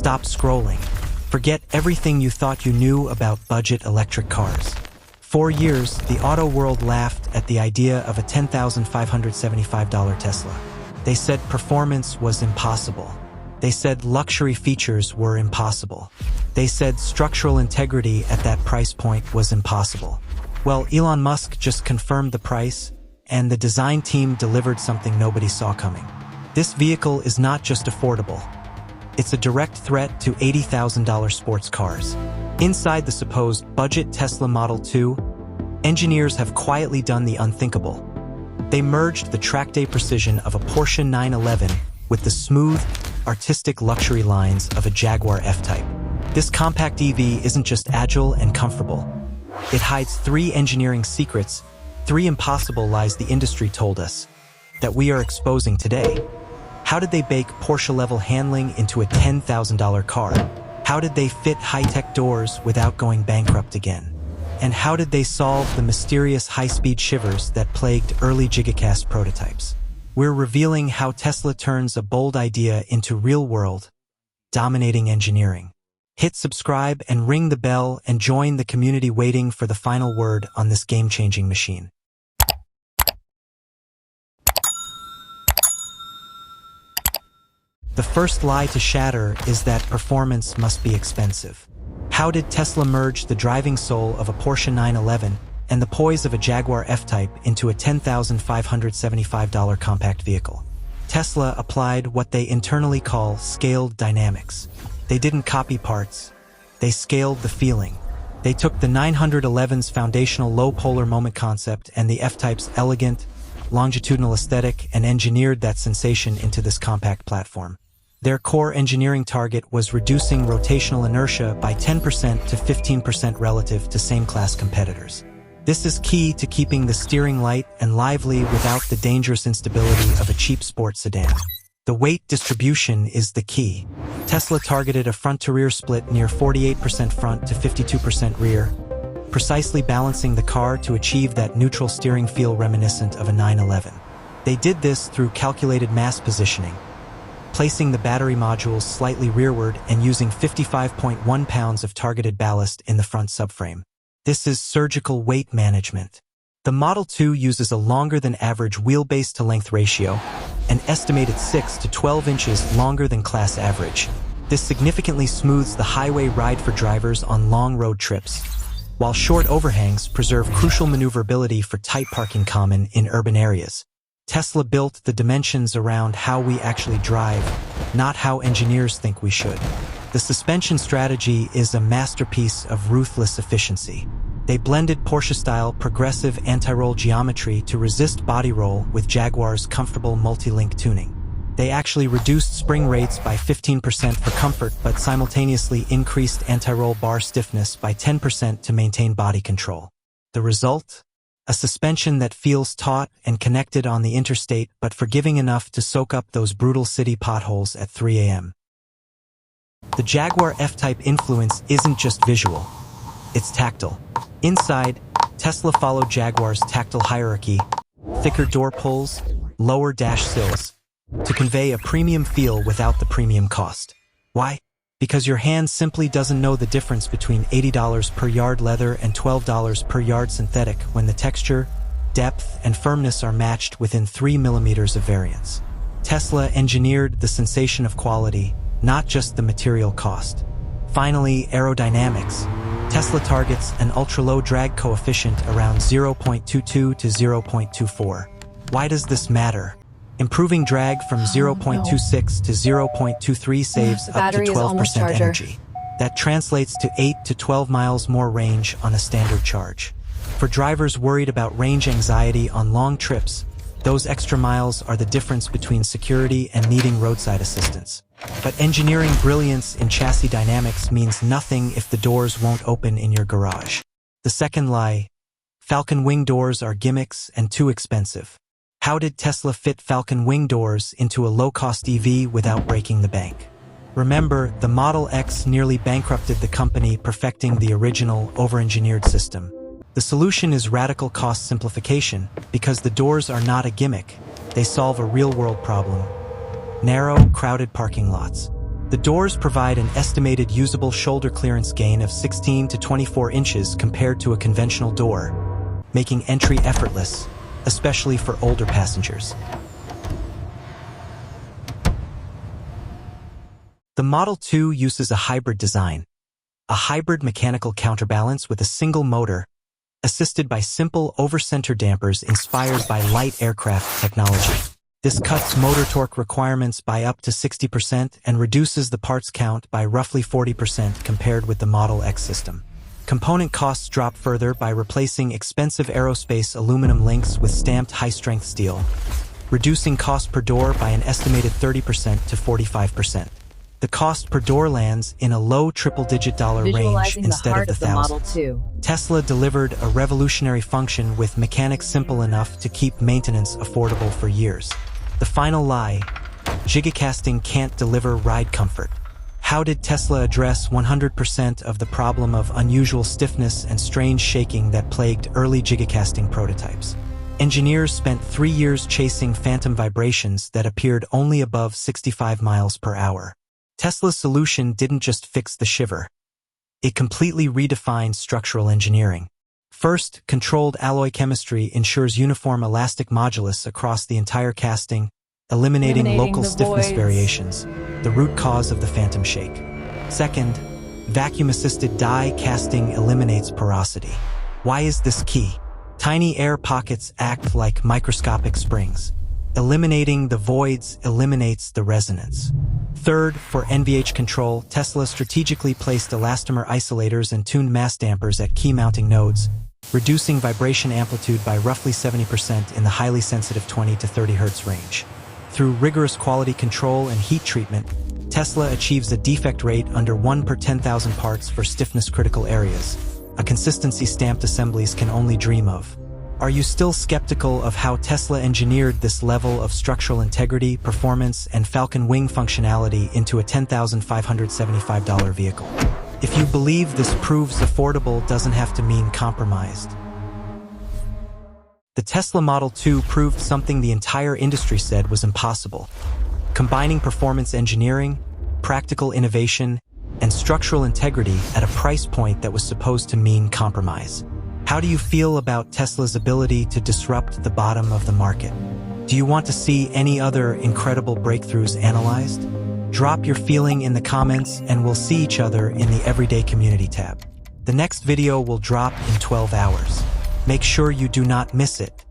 Stop scrolling. Forget everything you thought you knew about budget electric cars. For years, the auto world laughed at the idea of a $10,575 Tesla. They said performance was impossible. They said luxury features were impossible. They said structural integrity at that price point was impossible. Well, Elon Musk just confirmed the price, and the design team delivered something nobody saw coming. This vehicle is not just affordable. It's a direct threat to $80,000 sports cars. Inside the supposed budget Tesla Model 2, engineers have quietly done the unthinkable. They merged the track-day precision of a Porsche 911 with the smooth, artistic luxury lines of a Jaguar F-Type. This compact EV isn't just agile and comfortable. It hides 3 engineering secrets, 3 impossible lies the industry told us, that we are exposing today. How did they bake Porsche-level handling into a $10,000 car? How did they fit high-tech doors without going bankrupt again? And how did they solve the mysterious high-speed shivers that plagued early gigacast prototypes? We're revealing how Tesla turns a bold idea into real-world, dominating engineering. Hit subscribe and ring the bell and join the community waiting for the final word on this game-changing machine. The first lie to shatter is that performance must be expensive. How did Tesla merge the driving soul of a Porsche 911 and the poise of a Jaguar F-Type into a $10,575 compact vehicle? Tesla applied what they internally call scaled dynamics. They didn't copy parts, they scaled the feeling. They took the 911's foundational low polar moment concept and the F-Type's elegant, longitudinal aesthetic and engineered that sensation into this compact platform. Their core engineering target was reducing rotational inertia by 10% to 15% relative to same-class competitors. This is key to keeping the steering light and lively without the dangerous instability of a cheap sports sedan. The weight distribution is the key. Tesla targeted a front-to-rear split near 48% front to 52% rear, precisely balancing the car to achieve that neutral steering feel reminiscent of a 911. They did this through calculated mass positioning, placing the battery modules slightly rearward and using 55.1 pounds of targeted ballast in the front subframe. This is surgical weight management. The Model 2 uses a longer-than-average wheelbase-to-length ratio, an estimated 6 to 12 inches longer than class average. This significantly smooths the highway ride for drivers on long road trips, while short overhangs preserve crucial maneuverability for tight parking common in urban areas. Tesla built the dimensions around how we actually drive, not how engineers think we should. The suspension strategy is a masterpiece of ruthless efficiency. They blended Porsche-style progressive anti-roll geometry to resist body roll with Jaguar's comfortable multi-link tuning. They actually reduced spring rates by 15% for comfort but simultaneously increased anti-roll bar stiffness by 10% to maintain body control. The result? A suspension that feels taut and connected on the interstate but forgiving enough to soak up those brutal city potholes at 3 a.m. The Jaguar F-Type influence isn't just visual, it's tactile. Inside, Tesla followed Jaguar's tactile hierarchy, thicker door pulls, lower dash sills, to convey a premium feel without the premium cost. Why? Because your hand simply doesn't know the difference between $80 per yard leather and $12 per yard synthetic when the texture, depth, and firmness are matched within 3 millimeters of variance. Tesla engineered the sensation of quality, not just the material cost. Finally, aerodynamics. Tesla targets an ultra-low drag coefficient around 0.22 to 0.24. Why does this matter? Improving drag from 0.26 to 0.23 saves up to 12% energy. That translates to 8 to 12 miles more range on a standard charge. For drivers worried about range anxiety on long trips, those extra miles are the difference between security and needing roadside assistance. But engineering brilliance in chassis dynamics means nothing if the doors won't open in your garage. The second lie: Falcon wing doors are gimmicks and too expensive. How did Tesla fit Falcon wing doors into a low-cost EV without breaking the bank? Remember, the Model X nearly bankrupted the company perfecting the original, over-engineered system. The solution is radical cost simplification, because the doors are not a gimmick. They solve a real-world problem: narrow, crowded parking lots. The doors provide an estimated usable shoulder clearance gain of 16 to 24 inches compared to a conventional door, making entry effortless, especially for older passengers. The Model 2 uses a hybrid design, a hybrid mechanical counterbalance with a single motor, assisted by simple over-center dampers inspired by light aircraft technology. This cuts motor torque requirements by up to 60% and reduces the parts count by roughly 40% compared with the Model X system. Component costs drop further by replacing expensive aerospace aluminum links with stamped high-strength steel, reducing cost per door by an estimated 30% to 45%. The cost per door lands in a low triple-digit dollar range instead of the thousands. Tesla delivered a revolutionary function with mechanics simple enough to keep maintenance affordable for years. The final lie: gigacasting can't deliver ride comfort. How did Tesla address 100% of the problem of unusual stiffness and strange shaking that plagued early gigacasting prototypes? Engineers spent 3 years chasing phantom vibrations that appeared only above 65 miles per hour. Tesla's solution didn't just fix the shiver. It completely redefined structural engineering. First, controlled alloy chemistry ensures uniform elastic modulus across the entire casting, eliminating local stiffness variations, the root cause of the phantom shake. Second, vacuum-assisted die casting eliminates porosity. Why is this key? Tiny air pockets act like microscopic springs. Eliminating the voids eliminates the resonance. Third, for NVH control, Tesla strategically placed elastomer isolators and tuned mass dampers at key mounting nodes, reducing vibration amplitude by roughly 70% in the highly sensitive 20 to 30 Hz range. Through rigorous quality control and heat treatment, Tesla achieves a defect rate under 1 per 10,000 parts for stiffness-critical areas, a consistency stamped assemblies can only dream of. Are you still skeptical of how Tesla engineered this level of structural integrity, performance, and Falcon wing functionality into a $10,575 vehicle? If you believe this proves affordable doesn't have to mean compromised. The Tesla Model 2 proved something the entire industry said was impossible. Combining performance engineering, practical innovation, and structural integrity at a price point that was supposed to mean compromise. How do you feel about Tesla's ability to disrupt the bottom of the market? Do you want to see any other incredible breakthroughs analyzed? Drop your feeling in the comments and we'll see each other in the Everyday Community tab. The next video will drop in 12 hours. Make sure you do not miss it.